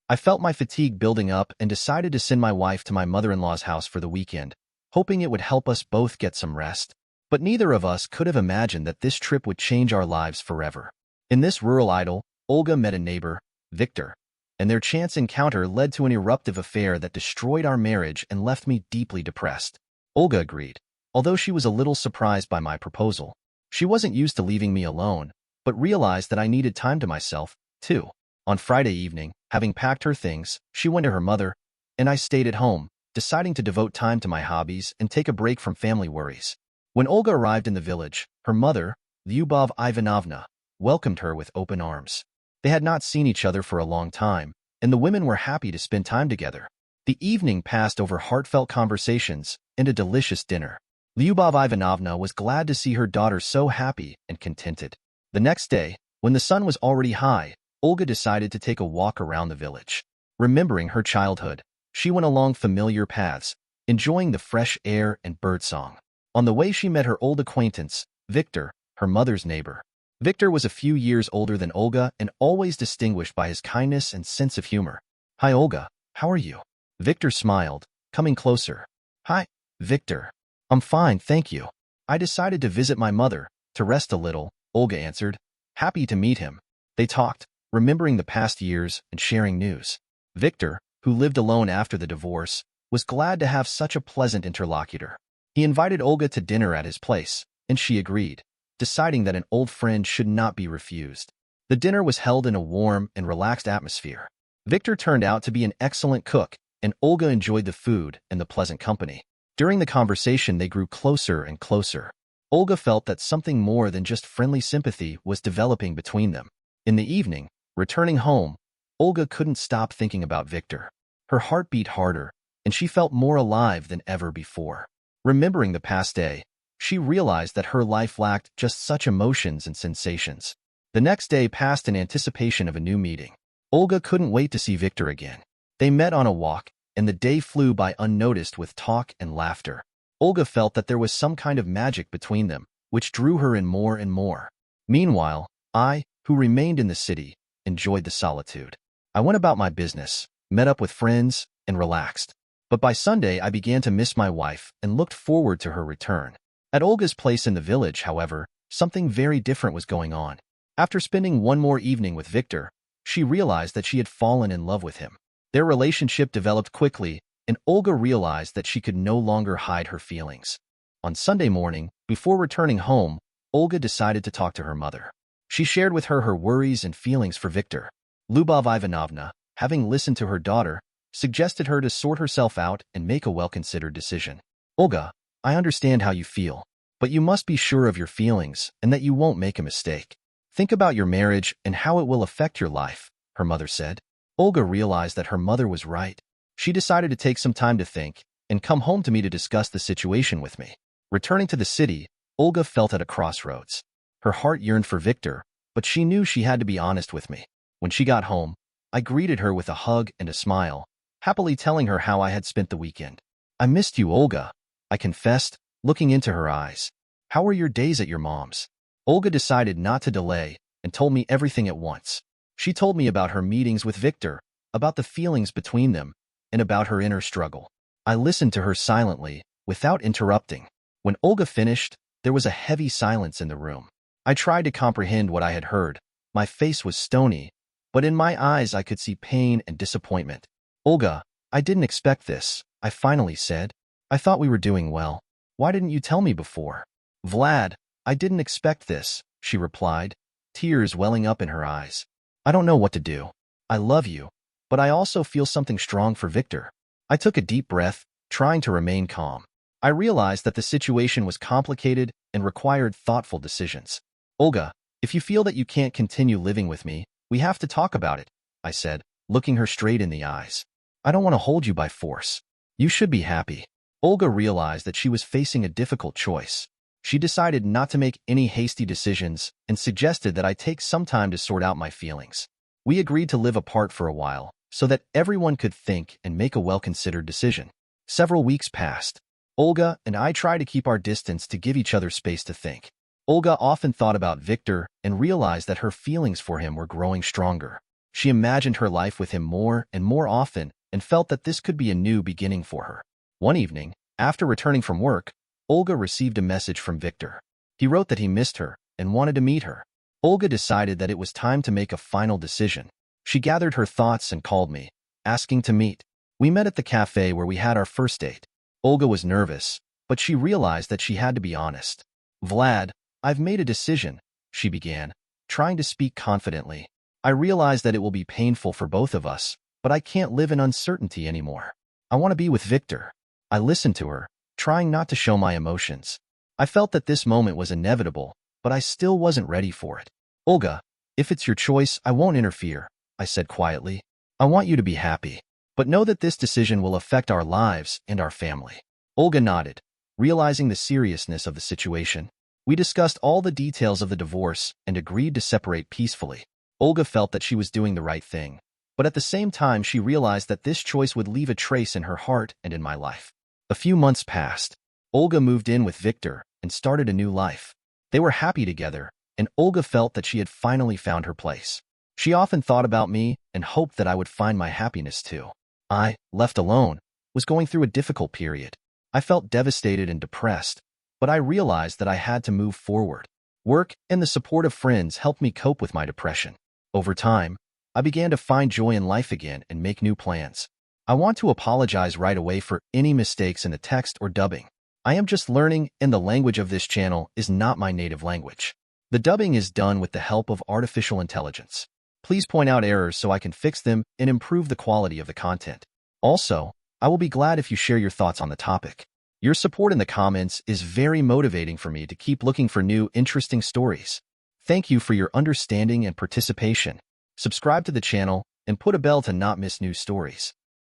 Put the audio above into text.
I felt my fatigue building up and decided to send my wife to my mother-in-law's house for the weekend, hoping it would help us both get some rest. But neither of us could have imagined that this trip would change our lives forever. In this rural idyll, Olga met a neighbor, Victor, and their chance encounter led to an eruptive affair that destroyed our marriage and left me deeply depressed. Olga agreed, although she was a little surprised by my proposal. She wasn't used to leaving me alone, but realized that I needed time to myself, too. On Friday evening, having packed her things, she went to her mother, and I stayed at home, deciding to devote time to my hobbies and take a break from family worries. When Olga arrived in the village, her mother, Lyubov Ivanovna, welcomed her with open arms. They had not seen each other for a long time, and the women were happy to spend time together. The evening passed over heartfelt conversations and a delicious dinner. Lyubov Ivanovna was glad to see her daughter so happy and contented. The next day, when the sun was already high, Olga decided to take a walk around the village. Remembering her childhood, she went along familiar paths, enjoying the fresh air and birdsong. On the way, she met her old acquaintance, Victor, her mother's neighbor. Victor was a few years older than Olga and always distinguished by his kindness and sense of humor. "Hi, Olga. How are you?" Victor smiled, coming closer. "Hi, Victor. I'm fine, thank you. I decided to visit my mother, to rest a little," Olga answered, happy to meet him. They talked, remembering the past years and sharing news. Victor, who lived alone after the divorce, was glad to have such a pleasant interlocutor. He invited Olga to dinner at his place, and she agreed, deciding that an old friend should not be refused. The dinner was held in a warm and relaxed atmosphere. Victor turned out to be an excellent cook, and Olga enjoyed the food and the pleasant company. During the conversation, they grew closer and closer. Olga felt that something more than just friendly sympathy was developing between them. In the evening, returning home, Olga couldn't stop thinking about Victor. Her heart beat harder, and she felt more alive than ever before. Remembering the past day, she realized that her life lacked just such emotions and sensations. The next day passed in anticipation of a new meeting. Olga couldn't wait to see Victor again. They met on a walk, and the day flew by unnoticed with talk and laughter. Olga felt that there was some kind of magic between them, which drew her in more and more. Meanwhile, I, who remained in the city, enjoyed the solitude. I went about my business, met up with friends, and relaxed. But by Sunday, I began to miss my wife and looked forward to her return. At Olga's place in the village, however, something very different was going on. After spending one more evening with Victor, she realized that she had fallen in love with him. Their relationship developed quickly, and Olga realized that she could no longer hide her feelings. On Sunday morning, before returning home, Olga decided to talk to her mother. She shared with her worries and feelings for Victor. Lyubov Ivanovna, having listened to her daughter, suggested her to sort herself out and make a well-considered decision. "Olga, I understand how you feel, but you must be sure of your feelings and that you won't make a mistake. Think about your marriage and how it will affect your life," her mother said. Olga realized that her mother was right. She decided to take some time to think and come home to me to discuss the situation with me. Returning to the city, Olga felt at a crossroads. Her heart yearned for Victor, but she knew she had to be honest with me. When she got home, I greeted her with a hug and a smile, happily telling her how I had spent the weekend. "I missed you, Olga," I confessed, looking into her eyes. "How were your days at your mom's?" Olga decided not to delay and told me everything at once. She told me about her meetings with Victor, about the feelings between them, and about her inner struggle. I listened to her silently, without interrupting. When Olga finished, there was a heavy silence in the room. I tried to comprehend what I had heard. My face was stony, but in my eyes I could see pain and disappointment. "Olga, I didn't expect this," I finally said. "I thought we were doing well. Why didn't you tell me before?" "Vlad, I didn't expect this," she replied, tears welling up in her eyes. "I don't know what to do. I love you, but I also feel something strong for Victor." I took a deep breath, trying to remain calm. I realized that the situation was complicated and required thoughtful decisions. "Olga, if you feel that you can't continue living with me, we have to talk about it," I said, looking her straight in the eyes. "I don't want to hold you by force. You should be happy." Olga realized that she was facing a difficult choice. She decided not to make any hasty decisions and suggested that I take some time to sort out my feelings. We agreed to live apart for a while so that everyone could think and make a well-considered decision. Several weeks passed. Olga and I tried to keep our distance to give each other space to think. Olga often thought about Victor and realized that her feelings for him were growing stronger. She imagined her life with him more and more often and felt that this could be a new beginning for her. One evening, after returning from work, Olga received a message from Victor. He wrote that he missed her and wanted to meet her. Olga decided that it was time to make a final decision. She gathered her thoughts and called me, asking to meet. We met at the cafe where we had our first date. Olga was nervous, but she realized that she had to be honest. "Vlad, I've made a decision," she began, trying to speak confidently. "I realize that it will be painful for both of us, but I can't live in uncertainty anymore. I want to be with Victor." I listened to her, trying not to show my emotions. I felt that this moment was inevitable, but I still wasn't ready for it. "Olga, if it's your choice, I won't interfere," I said quietly. "I want you to be happy, but know that this decision will affect our lives and our family." Olga nodded, realizing the seriousness of the situation. We discussed all the details of the divorce and agreed to separate peacefully. Olga felt that she was doing the right thing, but at the same time she realized that this choice would leave a trace in her heart and in my life. A few months passed. Olga moved in with Victor and started a new life. They were happy together, and Olga felt that she had finally found her place. She often thought about me and hoped that I would find my happiness too. I, left alone, was going through a difficult period. I felt devastated and depressed, but I realized that I had to move forward. Work and the support of friends helped me cope with my depression. Over time, I began to find joy in life again and make new plans. I want to apologize right away for any mistakes in the text or dubbing. I am just learning, and the language of this channel is not my native language. The dubbing is done with the help of artificial intelligence. Please point out errors so I can fix them and improve the quality of the content. Also, I will be glad if you share your thoughts on the topic. Your support in the comments is very motivating for me to keep looking for new, interesting stories. Thank you for your understanding and participation. Subscribe to the channel and put a bell to not miss new stories.